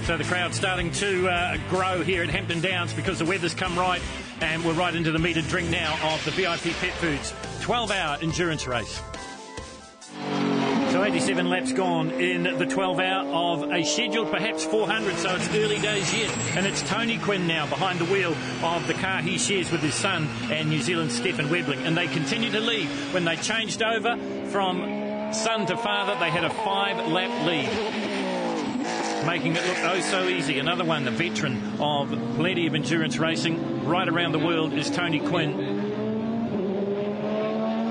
So the crowd's starting to grow here at Hampton Downs because the weather's come right, and we're right into the meat and drink now of the VIP Pet Foods 12-hour endurance race. So 87 laps gone in the 12-hour of a scheduled perhaps 400, so it's early days yet. And it's Tony Quinn now behind the wheel of the car he shares with his son and New Zealand's Stefan Webbling. And they continue to lead. When they changed over from son to father, they had a 5-lap lead, making it look oh so easy. Another one, the veteran of plenty of endurance racing right around the world, is Tony Quinn.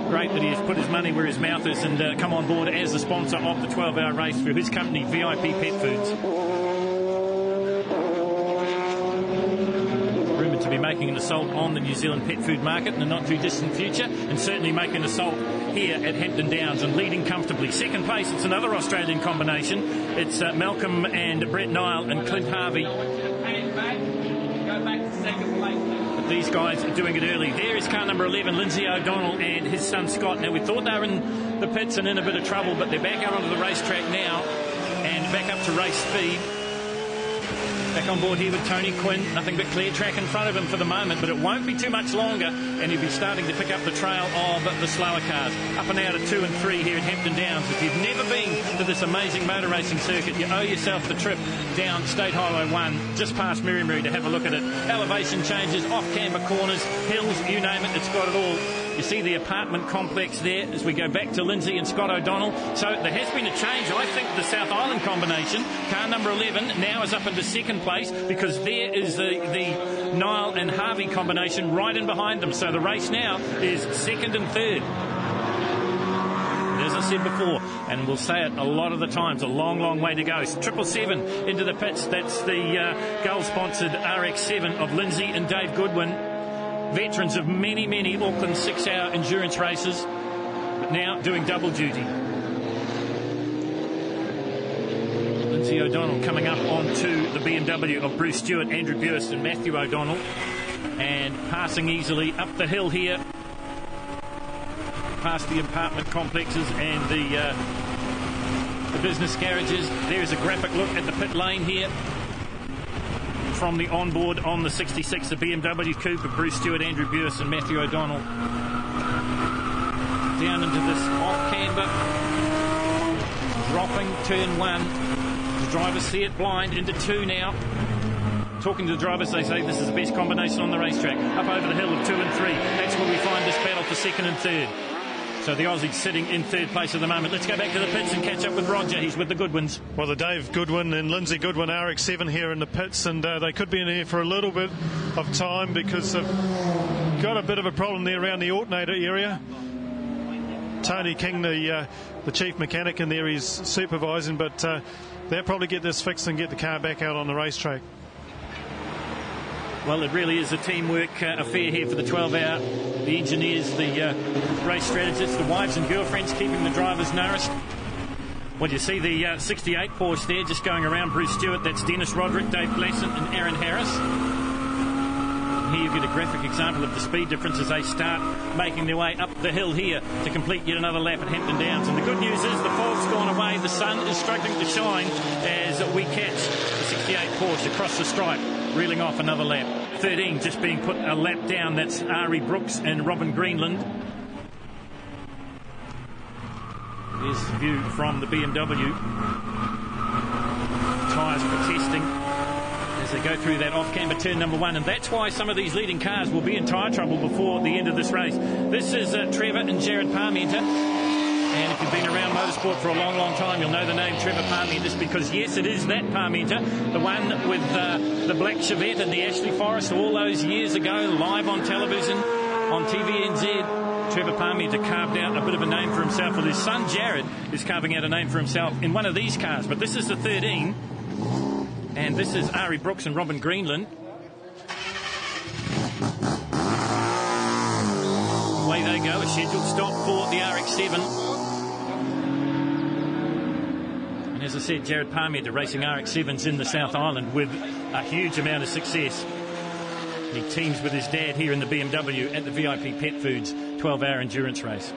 Great that he has put his money where his mouth is and come on board as the sponsor of the 12-hour race through his company, VIP Pet Foods. Rumoured to be making an assault on the New Zealand pet food market in the not-too-distant future, and certainly making an assault here at Hampton Downs and leading comfortably. Second place, it's another Australian combination. It's Malcolm and Brett Nile and Clint Harvey. Go back to second place. These guys are doing it early. There is car number 11, Lindsay O'Donnell, and his son Scott. Now, we thought they were in the pits and in a bit of trouble, but they're back out onto the racetrack now and back up to race speed. Back on board here with Tony Quinn. Nothing but clear track in front of him for the moment, but it won't be too much longer, and he'll be starting to pick up the trail of the slower cars. Up and out of 2 and 3 here at Hampton Downs. If you've never been to this amazing motor racing circuit, you owe yourself the trip down State Highway 1, just past Miriamary, to have a look at it. Elevation changes, off-camber corners, hills, you name it, it's got it all. You see the apartment complex there as we go back to Lindsay and Scott O'Donnell. So there has been a change. I think the South Island combination, car number 11, now is up into second place because there is the Nile and Harvey combination right in behind them. So the race now is second and third. As I said before, and we'll say it a lot of the times, a long, long way to go. 777 into the pits. That's the goal-sponsored RX-7 of Lindsay and Dave Goodwin. Veterans of many, many Auckland 6-hour endurance races, but now doing double duty. Lindsay O'Donnell coming up onto the BMW of Bruce Stewart, Andrew Buist and Matthew O'Donnell, and passing easily up the hill here, past the apartment complexes and the business garages. There's a graphic look at the pit lane here from the onboard on the 66, the BMW coupe of Bruce Stewart, Andrew Buist and Matthew O'Donnell. Down into this off-camber, dropping turn 1. The drivers see it blind into 2 now. Talking to the drivers, they say this is the best combination on the racetrack. Up over the hill of 2 and 3. That's where we find this battle for second and third. So the Aussies sitting in third place at the moment. Let's go back to the pits and catch up with Roger. He's with the Goodwins. Well, the Dave Goodwin and Lindsay Goodwin RX-7 here in the pits, and they could be in here for a little bit of time because they've got a bit of a problem there around the alternator area. Tony King, the chief mechanic in there, is supervising, but they'll probably get this fixed and get the car back out on the racetrack. Well, it really is a teamwork affair here for the 12-hour. The engineers, the race strategists, the wives and girlfriends keeping the drivers nourished. Well, you see the 68 Porsche there just going around Bruce Stewart. That's Dennis Roderick, Dave Blassant and Aaron Harris. Here you get a graphic example of the speed difference as they start making their way up the hill here to complete yet another lap at Hampton Downs. And the good news is the fog's gone away. The sun is struggling to shine as we catch the 68 Porsche across the stripe, reeling off another lap. 13 just being put a lap down. That's Ari Brooks and Robin Greenland. Here's the view from the BMW. Tyres protesting as they go through that off-camber turn number 1, and that's why some of these leading cars will be in tyre trouble before the end of this race. This is Trevor and Jared Parmenter, and if you've been around motorsport for a long, long time, you'll know the name Trevor Parmenter, because yes, it is that Parmenter, the one with the black Chevette and the Ashley Forest all those years ago, live on television, on TVNZ. Trevor Parmenter carved out a bit of a name for himself. Well, his son Jared is carving out a name for himself in one of these cars, but this is the 13. And this is Ari Brooks and Robin Greenland. Away they go, a scheduled stop for the RX-7. And as I said, Jared Parmenter racing RX-7s in the South Island with a huge amount of success. He teams with his dad here in the BMW at the VIP Pet Foods 12-hour endurance race.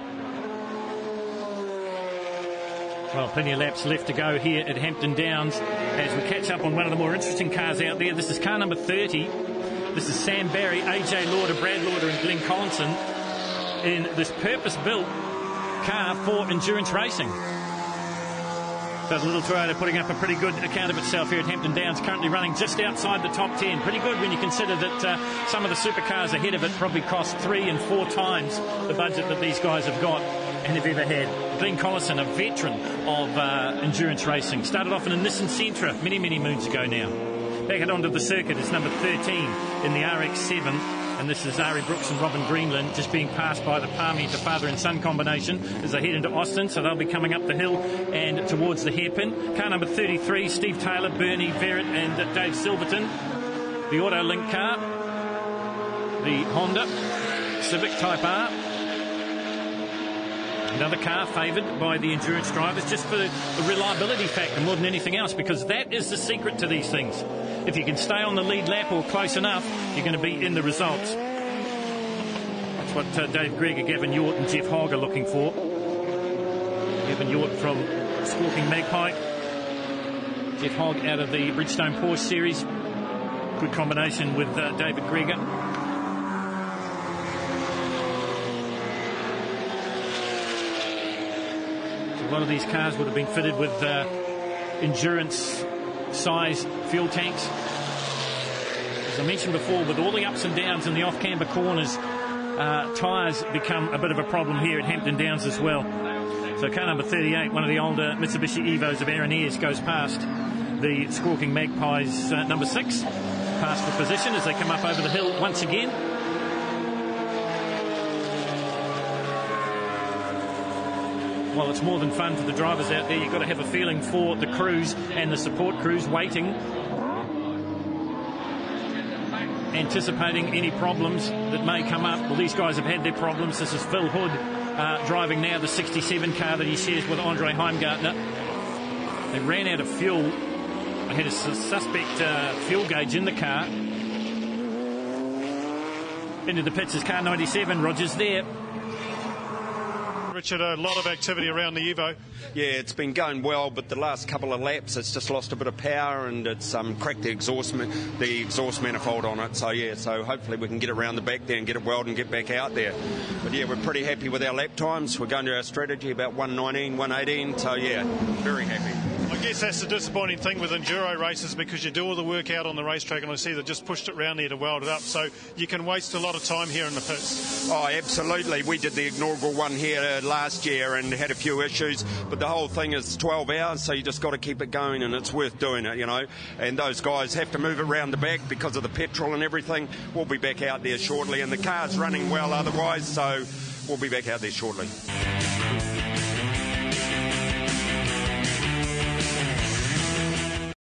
Well, plenty of laps left to go here at Hampton Downs as we catch up on one of the more interesting cars out there. This is car number 30. This is Sam Barry, AJ Lauder, Brad Lauder and Glenn Collinson in this purpose-built car for endurance racing. So the little Toyota putting up a pretty good account of itself here at Hampton Downs, currently running just outside the top 10. Pretty good when you consider that some of the supercars ahead of it probably cost 3 and 4 times the budget that these guys have got and have ever had. Glenn Collison, a veteran of endurance racing, started off in a Nissan Sentra many, many moons ago now. Back it onto the circuit is number 13 in the RX-7, and this is Ari Brooks and Robin Greenland just being passed by the Parmienta father and son combination as they head into Austin, so they'll be coming up the hill and towards the hairpin. Car number 33, Steve Taylor, Bernie Verrett and Dave Silverton. The Autolink car, the Honda Civic Type R. Another car favoured by the endurance drivers just for the reliability factor more than anything else, because that is the secret to these things. If you can stay on the lead lap or close enough, you're going to be in the results. That's what Dave Greger, Gavin Yort and Jeff Hogg are looking for. Gavin Yort from Squawking Magpie. Jeff Hogg out of the Bridgestone Porsche series. Good combination with David Greger. A lot of these cars would have been fitted with endurance size fuel tanks. As I mentioned before, with all the ups and downs in the off-camber corners, tyres become a bit of a problem here at Hampton Downs as well. So car number 38, one of the older Mitsubishi Evos of Aaron Ayres, goes past the Squawking Magpies number 6, past the position as they come up over the hill once again. Well, it's more than fun for the drivers out there. You've got to have a feeling for the crews and the support crews waiting, anticipating any problems that may come up. Well, these guys have had their problems. This is Phil Hood driving now the 67 car that he shares with Andre Heimgartner. They ran out of fuel. They had a suspect fuel gauge in the car. Into the pits is car 97. Rogers there. Richard, a lot of activity around the Evo. Yeah, it's been going well, but the last couple of laps it's just lost a bit of power and it's cracked the exhaust manifold on it. So yeah, so hopefully we can get it around the back there and get it welded and get back out there. But yeah, we're pretty happy with our lap times. We're going to our strategy about 1:19, 1:18. So yeah, very happy. I guess that's the disappointing thing with enduro races, because you do all the work out on the racetrack, and I see they just pushed it round there to weld it up, so you can waste a lot of time here in the pits. Oh, absolutely. We did the inaugural one here last year and had a few issues, but the whole thing is 12 hours, so you just got to keep it going, and it's worth doing it, you know. And those guys have to move it around the back because of the petrol and everything. We'll be back out there shortly, and the car's running well otherwise, so we'll be back out there shortly.